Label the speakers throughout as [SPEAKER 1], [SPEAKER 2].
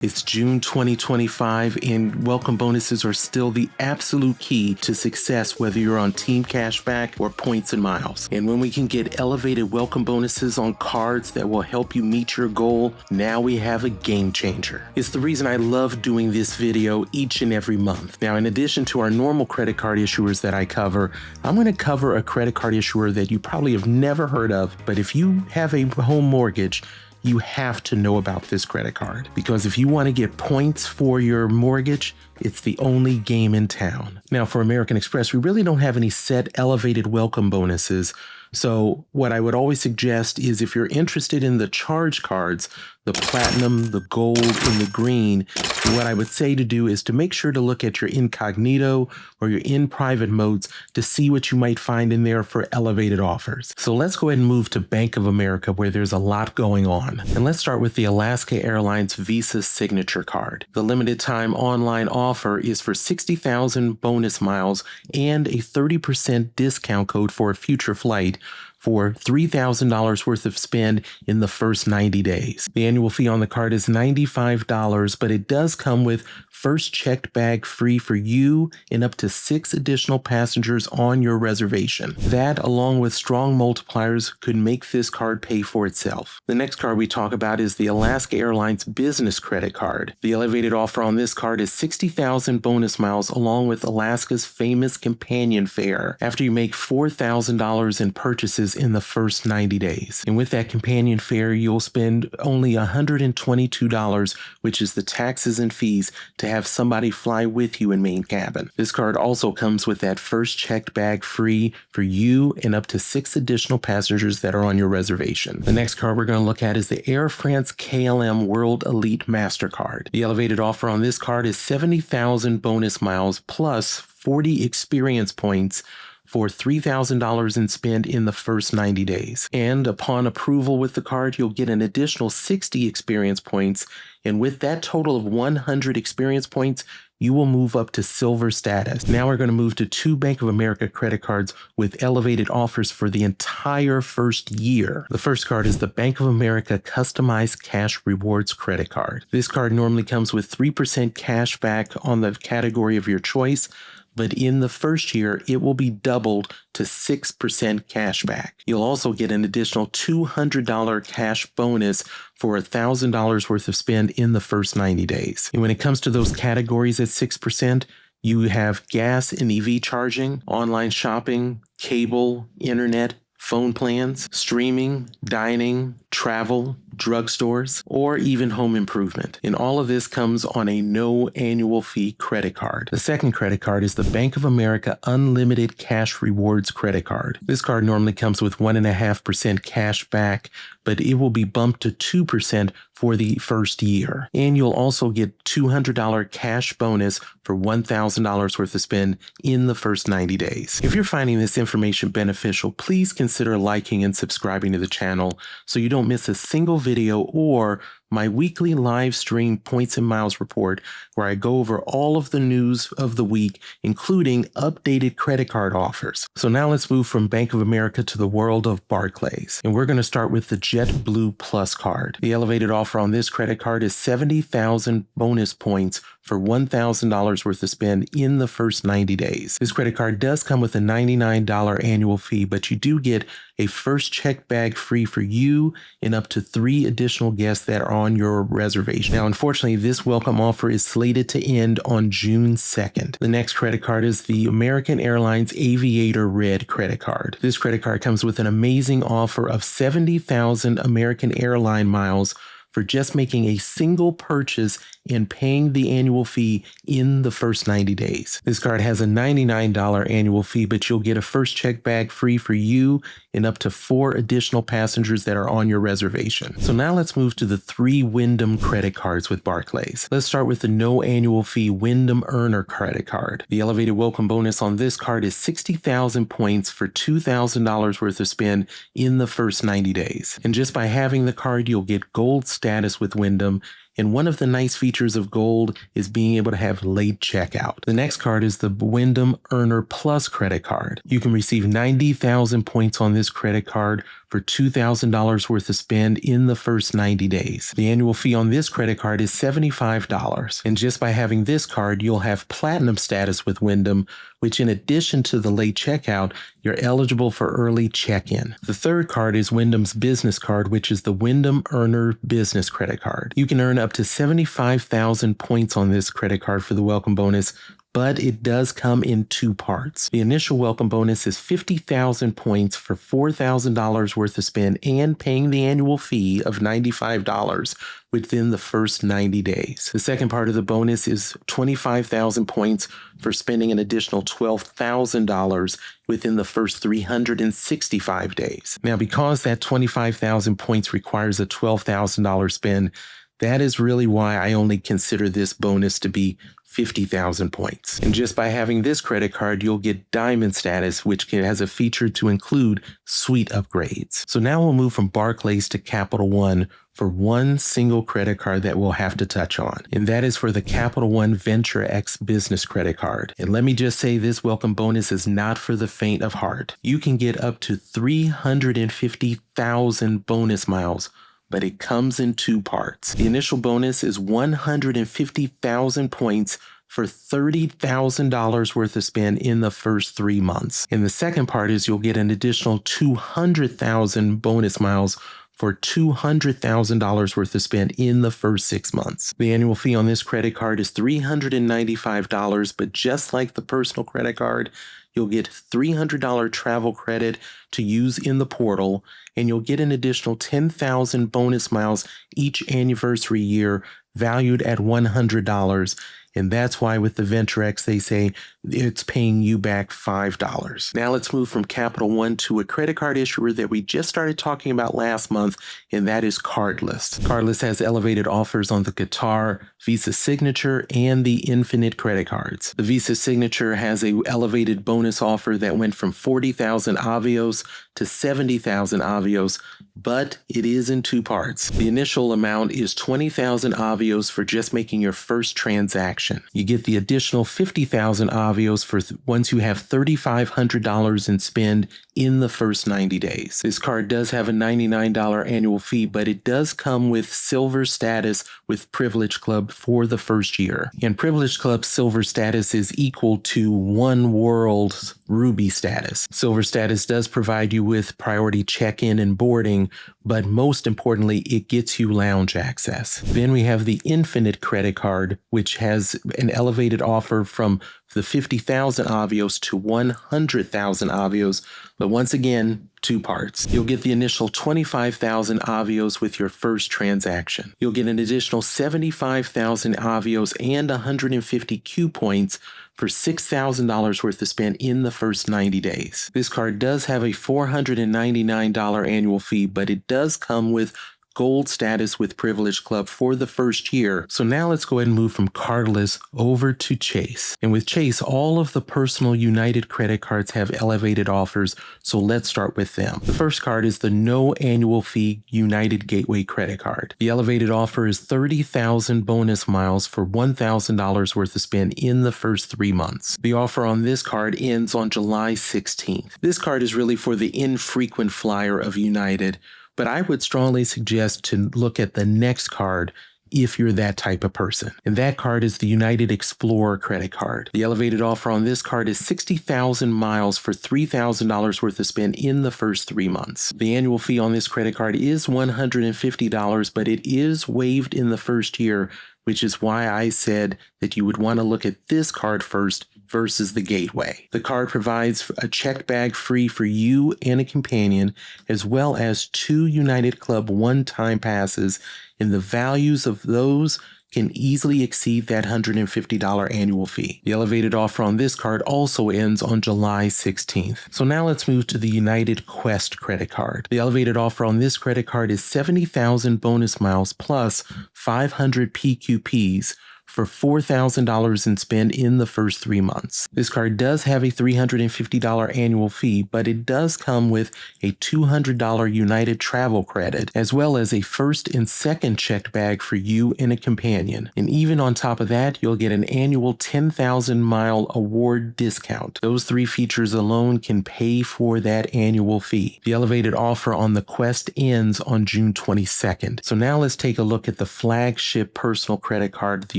[SPEAKER 1] It's June 2025 and welcome bonuses are still the absolute key to success whether you're on team cashback or points and miles. And when we can get elevated welcome bonuses on cards that will help you meet your goal, now we have a game changer. It's the reason I love doing this video each and every month. Now, in addition to our normal credit card issuers that I cover, I'm going to cover a credit card issuer that you probably have never heard of, but if you have a home mortgage, you have to know about this credit card, because if you want to get points for your mortgage, it's the only game in town. Now, for American Express, we really don't have any set elevated welcome bonuses. So what I would always suggest is if you're interested in the charge cards, the platinum, the gold, and the green, what I would say to do is to make sure to look at your Incognito or your in private modes to see what you might find in there for elevated offers. So let's go ahead and move to Bank of America, where there's a lot going on. And let's start with the Alaska Airlines Visa Signature Card. The limited time online offer is for 60,000 bonus miles and a 30% discount code for a future flight for $3,000 worth of spend in the first 90 days. The annual fee on the card is $95, but it does come with first checked bag free for you and up to 6 additional passengers on your reservation. That, along with strong multipliers, could make this card pay for itself. The next card we talk about is the Alaska Airlines Business Credit Card. The elevated offer on this card is 60,000 bonus miles along with Alaska's famous companion fare after you make $4,000 in purchases in the first 90 days. And with that companion fare, you'll spend only $122, which is the taxes and fees, to have somebody fly with you in main cabin. This card also comes with that first checked bag free for you and up to 6 additional passengers that are on your reservation. The next card we're going to look at is the Air France KLM World Elite MasterCard. The elevated offer on this card is 70,000 bonus miles plus 40 experience points for $3,000 in spend in the first 90 days. And upon approval with the card, you'll get an additional 60 experience points. And with that total of 100 experience points, you will move up to silver status. Now we're going to move to 2 Bank of America credit cards with elevated offers for the entire first year. The first card is the Bank of America Customized Cash Rewards Credit Card. This card normally comes with 3% cash back on the category of your choice, but in the first year, it will be doubled to 6% cash back. You'll also get an additional $200 cash bonus for $1,000 worth of spend in the first 90 days. And when it comes to those categories at 6%, you have gas and EV charging, online shopping, cable, internet, phone plans, streaming, dining, travel, drugstores, or even home improvement. And all of this comes on a no annual fee credit card. The second credit card is the Bank of America Unlimited Cash Rewards Credit Card. This card normally comes with 1.5% cash back, but it will be bumped to 2% for the first year. And you'll also get $200 cash bonus for $1,000 worth of spend in the first 90 days. If you're finding this information beneficial, please consider liking and subscribing to the channel so you don't miss a single video or my weekly live stream Points and Miles report, where I go over all of the news of the week, including updated credit card offers. So now let's move from Bank of America to the world of Barclays. And we're going to start with the JetBlue Plus card. The elevated offer on this credit card is 70,000 bonus points for $1,000 worth of spend in the first 90 days. This credit card does come with a $99 annual fee, but you do get a first check bag free for you and up to 3 additional guests that are on your reservation. Now, unfortunately, this welcome offer is slated to end on June 2nd. The next credit card is the American Airlines Aviator Red credit card. This credit card comes with an amazing offer of 70,000 American airline miles for just making a single purchase and paying the annual fee in the first 90 days. This card has a $99 annual fee, but you'll get a first check bag free for you and up to 4 additional passengers that are on your reservation. So now let's move to the 3 Wyndham credit cards with Barclays. Let's start with the no annual fee Wyndham Earner credit card. The elevated welcome bonus on this card is 60,000 points for $2,000 worth of spend in the first 90 days. And just by having the card, you'll get gold status with Wyndham And one of the nice features of Gold is being able to have late checkout. The next card is the Wyndham Earner Plus credit card. You can receive 90,000 points on this credit card for $2,000 worth of spend in the first 90 days. The annual fee on this credit card is $75. And just by having this card, you'll have platinum status with Wyndham, which in addition to the late checkout, you're eligible for early check-in. The third card is Wyndham's business card, which is the Wyndham Earner Business Credit Card. You can earn up to 75,000 points on this credit card for the welcome bonus, but it does come in two parts. The initial welcome bonus is 50,000 points for $4,000 worth of spend and paying the annual fee of $95 within the first 90 days. The second part of the bonus is 25,000 points for spending an additional $12,000 within the first 365 days. Now, because that 25,000 points requires a $12,000 spend, that is really why I only consider this bonus to be 50,000 points. And just by having this credit card, you'll get diamond status, which has a feature to include suite upgrades. So now we'll move from Barclays to Capital One for one single credit card that we'll have to touch on. And that is for the Capital One Venture X Business Credit Card. And let me just say, this welcome bonus is not for the faint of heart. You can get up to 350,000 bonus miles, but it comes in two parts. The initial bonus is 150,000 points for $30,000 worth of spend in the first 3 months. And the second part is you'll get an additional 200,000 bonus miles for $200,000 worth of spend in the first 6 months. The annual fee on this credit card is $395, but just like the personal credit card, you'll get $300 travel credit to use in the portal, and you'll get an additional 10,000 bonus miles each anniversary year valued at $100. And that's why with the Venture X, they say it's paying you back $5. Now let's move from Capital One to a credit card issuer that we just started talking about last month, and that is Cardless. Cardless has elevated offers on the Qatar, Visa Signature, and the Infinite credit cards. The Visa Signature has an elevated bonus offer that went from 40,000 Avios to 70,000 Avios, but it is in two parts. The initial amount is 20,000 Avios for just making your first transaction. You get the additional 50,000 Avios for once you have $3,500 in spend in the first 90 days. This card does have a $99 annual fee, but it does come with silver status with Privilege Club for the first year. And Privilege Club silver status is equal to One World's Ruby status. Silver status does provide you with priority check-in and boarding, but most importantly, it gets you lounge access. Then we have the Infinite credit card, which has an elevated offer from the 50,000 Avios to 100,000 Avios, but once again, two parts. You'll get the initial 25,000 Avios with your first transaction. You'll get an additional 75,000 Avios and 150 Q points for $6,000 worth of spend in the first 90 days. This card does have a $499 annual fee, but it does come with Gold status with Privilege Club for the first year. So now let's go ahead and move from Cardless over to Chase. And with Chase, all of the personal United credit cards have elevated offers, so let's start with them. The first card is the no annual fee United Gateway credit card. The elevated offer is 30,000 bonus miles for $1,000 worth of spend in the first 3 months. The offer on this card ends on July 16th. This card is really for the infrequent flyer of United, but I would strongly suggest to look at the next card if you're that type of person. And that card is the United Explorer credit card. The elevated offer on this card is 60,000 miles for $3,000 worth of spend in the first 3 months. The annual fee on this credit card is $150, but it is waived in the first year, which is why I said that you would want to look at this card first versus the Gateway. The card provides a checked bag free for you and a companion, as well as 2 United Club one-time passes, and the values of those can easily exceed that $150 annual fee. The elevated offer on this card also ends on July 16th. So now let's move to the United Quest credit card. The elevated offer on this credit card is 70,000 bonus miles plus 500 PQPs for $4,000 in spend in the first 3 months. This card does have a $350 annual fee, but it does come with a $200 United travel credit, as well as a first and second checked bag for you and a companion. And even on top of that, you'll get an annual 10,000 mile award discount. Those 3 features alone can pay for that annual fee. The elevated offer on the Quest ends on June 22nd. So now let's take a look at the flagship personal credit card, the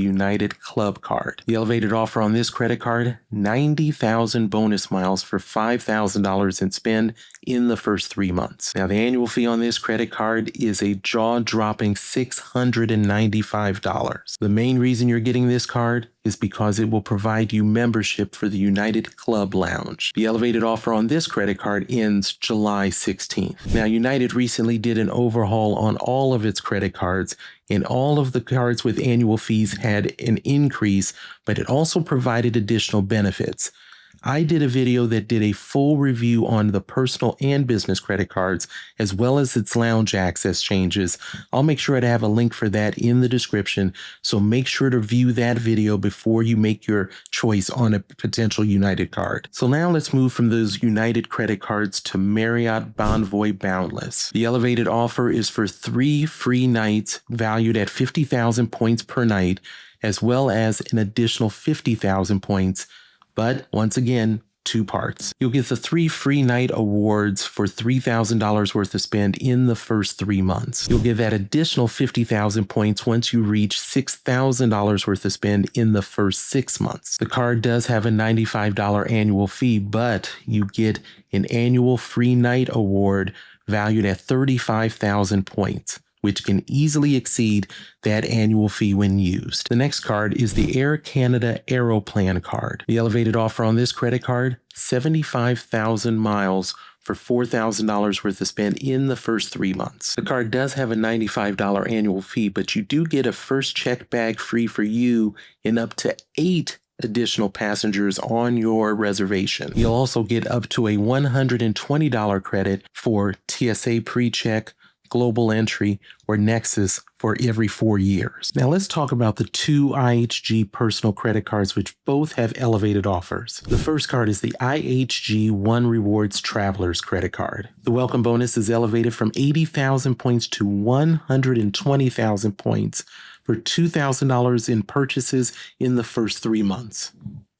[SPEAKER 1] United Club Card. The elevated offer on this credit card, 90,000 bonus miles for $5,000 in spend in the first 3 months. Now the annual fee on this credit card is a jaw-dropping $695. The main reason you're getting this card is because it will provide you membership for the United Club Lounge. The elevated offer on this credit card ends July 16th. Now, United recently did an overhaul on all of its credit cards, and all of the cards with annual fees had an increase, but it also provided additional benefits. I did a video that did a full review on the personal and business credit cards, as well as its lounge access changes. I'll make sure to have a link for that in the description, so make sure to view that video before you make your choice on a potential United card. So now let's move from those United credit cards to Marriott Bonvoy Boundless. The elevated offer is for 3 free nights valued at 50,000 points per night, as well as an additional 50,000 points. But once again, 2 parts. You'll get the 3 free night awards for $3,000 worth of spend in the first 3 months. You'll get that additional 50,000 points once you reach $6,000 worth of spend in the first 6 months. The card does have a $95 annual fee, but you get an annual free night award valued at 35,000 points, which can easily exceed that annual fee when used. The next card is the Air Canada Aeroplan card. The elevated offer on this credit card, 75,000 miles for $4,000 worth of spend in the first 3 months. The card does have a $95 annual fee, but you do get a first checked bag free for you and up to 8 additional passengers on your reservation. You'll also get up to a $120 credit for TSA pre-check, Global Entry, or Nexus for every 4 years. Now let's talk about the 2 IHG personal credit cards, which both have elevated offers. The first card is the IHG One Rewards Travelers credit card. The welcome bonus is elevated from 80,000 points to 120,000 points for $2,000 in purchases in the first 3 months.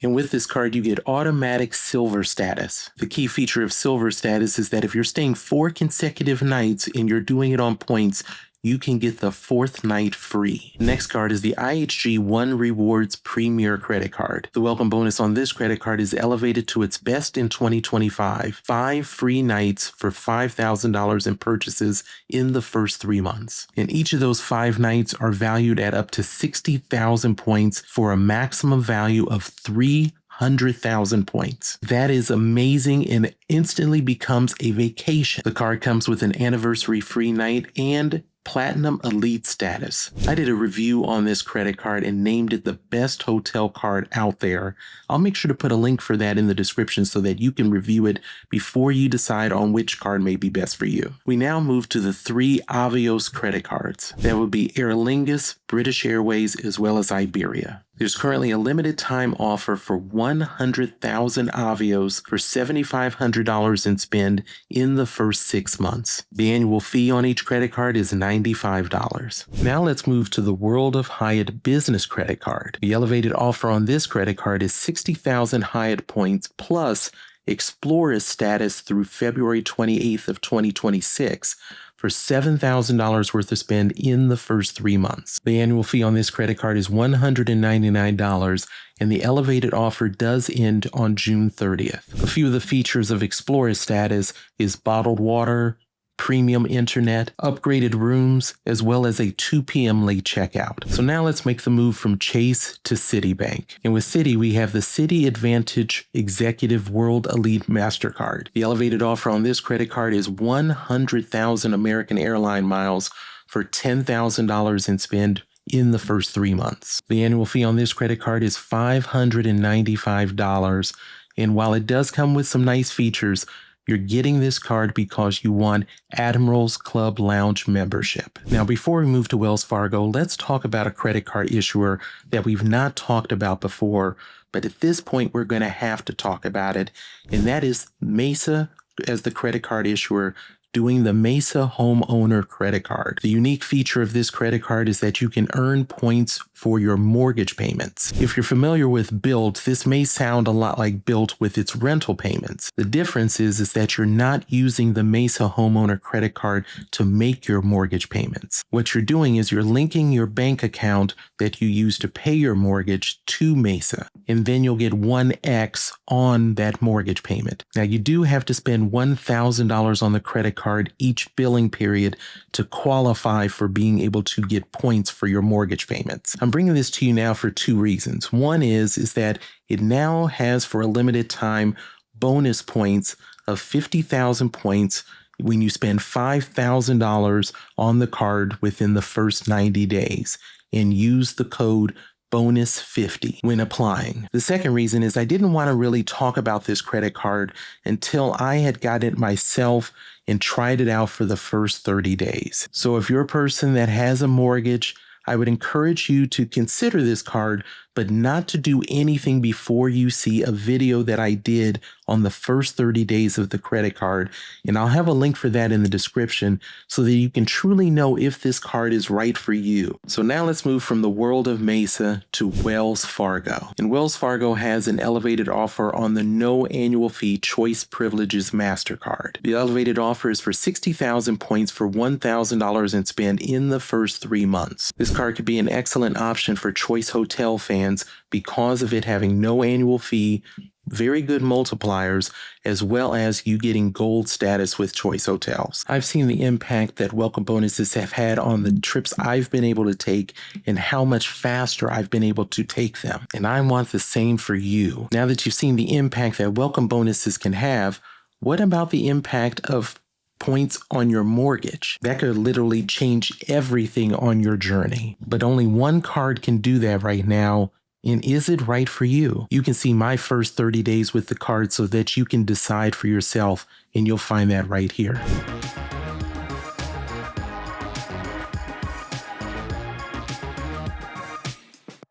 [SPEAKER 1] And with this card, you get automatic silver status. The key feature of silver status is that if you're staying 4 consecutive nights and you're doing it on points, you can get the 4th night free. Next card is the IHG One Rewards Premier credit card. The welcome bonus on this credit card is elevated to its best in 2025. 5 free nights for $5,000 in purchases in the first 3 months. And each of those 5 nights are valued at up to 60,000 points for a maximum value of 300,000 points. That is amazing and instantly becomes a vacation. The card comes with an anniversary free night and Platinum Elite status. I did a review on this credit card and named it the best hotel card out there. I'll make sure to put a link for that in the description so that you can review it before you decide on which card may be best for you. We now move to the 3 Avios credit cards. That would be Aer Lingus, British Airways, as well as Iberia. There's currently a limited time offer for 100,000 Avios for $7,500 in spend in the first 6 months. The annual fee on each credit card is $95. Now let's move to the World of Hyatt Business credit card. The elevated offer on this credit card is 60,000 Hyatt points plus Explorer status through February 28th of 2026. For $7,000 worth of spend in the first 3 months. The annual fee on this credit card is $199, and the elevated offer does end on June 30th. A few of the features of Explorer status is bottled water, premium internet, upgraded rooms, as well as a 2 p.m. late checkout. So now let's make the move from Chase to Citibank. And with Citi, we have the Citi Advantage Executive World Elite MasterCard. The elevated offer on this credit card is 100,000 American Airline miles for $10,000 in spend in the first 3 months. The annual fee on this credit card is $595. And while it does come with some nice features, You're getting this card because you want Admirals Club Lounge membership. Now, before we move to Wells Fargo, let's talk about a credit card issuer that we've not talked about before, but at this point, we're going to have to talk about it, and that is Mesa as the credit card issuer doing the Mesa homeowner credit card. The unique feature of this credit card is that you can earn points for your mortgage payments. If you're familiar with Bilt, this may sound a lot like Bilt with its rental payments. The difference is that you're not using the Mesa homeowner credit card to make your mortgage payments. What you're doing is you're linking your bank account that you use to pay your mortgage to Mesa, and then you'll get 1x on that mortgage payment. Now, you do have to spend $1,000 on the credit card each billing period to qualify for being able to get points for your mortgage payments. I'm bringing this to you now for two reasons. One is that it now has, for a limited time, bonus points of 50,000 points when you spend $5,000 on the card within the first 90 days and use the code bonus 50 when applying. The second reason is I didn't want to really talk about this credit card until I had got it myself and tried it out for the first 30 days. So if you're a person that has a mortgage, I would encourage you to consider this card, but not to do anything before you see a video that I did on the first 30 days of the credit card. And I'll have a link for that in the description so that you can truly know if this card is right for you. So now let's move from the world of Mesa to Wells Fargo. And Wells Fargo has an elevated offer on the no annual fee Choice Privileges MasterCard. The elevated offer is for 60,000 points for $1,000 in spend in the first 3 months. This card could be an excellent option for Choice Hotel fans because of it having no annual fee, very good multipliers, as well as you getting gold status with Choice Hotels. I've seen the impact that welcome bonuses have had on the trips I've been able to take and how much faster I've been able to take them. And I want the same for you. Now that you've seen the impact that welcome bonuses can have, what about the impact of points on your mortgage? That could literally change everything on your journey. But only one card can do that right now. And is it right for you? You can see my first 30 days with the card so that you can decide for yourself, and you'll find that right here.